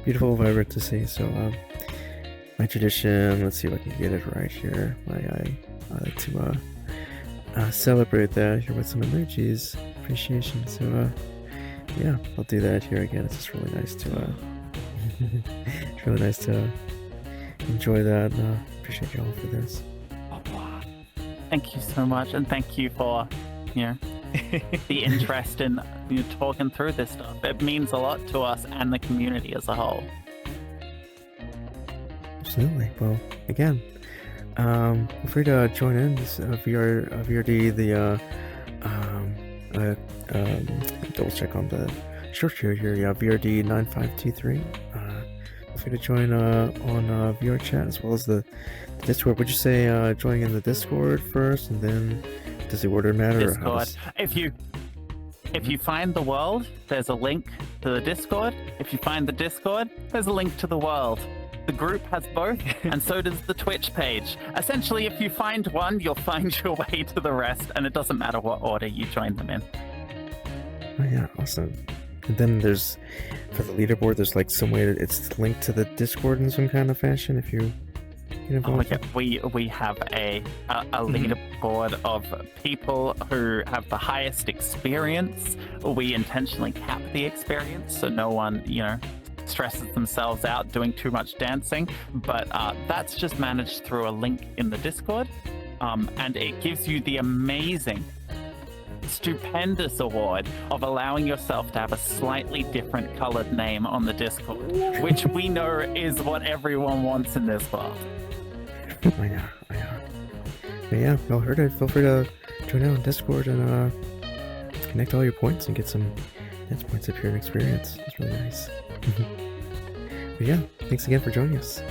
beautiful, vibrant to see. So my tradition. Let's see if I can get it right here. I like to celebrate that here with some emojis. Appreciation. So yeah, I'll do that here again. It's just really nice to it's really nice to enjoy that. Appreciate y'all for this. Thank you so much, and thank you for, the interest in talking through this stuff. It means a lot to us and the community as a whole. Absolutely. Well, again, feel free to join in this VRD, double check on the short here. Yeah, VRD 9523. Feel free to join on VRChat as well as the Discord. Would you say joining in the Discord first, and then does the order matter? Discord. If you find the world, there's a link to the Discord. If you find the Discord, there's a link to the world. The group has both, and so does the Twitch page. Essentially, if you find one, you'll find your way to the rest, and it doesn't matter what order you join them in. Oh yeah, awesome. And then there's, for the leaderboard, there's like some way that it's linked to the Discord in some kind of fashion if you get involved. We have a leaderboard of people who have the highest experience. We intentionally cap the experience so no one, stresses themselves out doing too much dancing, but that's just managed through a link in the Discord, and it gives you the amazing, stupendous award of allowing yourself to have a slightly different colored name on the Discord, which we know is what everyone wants in this world. I know. But yeah, y'all heard it. Feel free to join out on Discord and connect all your points and get some dance points up here and experience. It's really nice. But yeah, thanks again for joining us.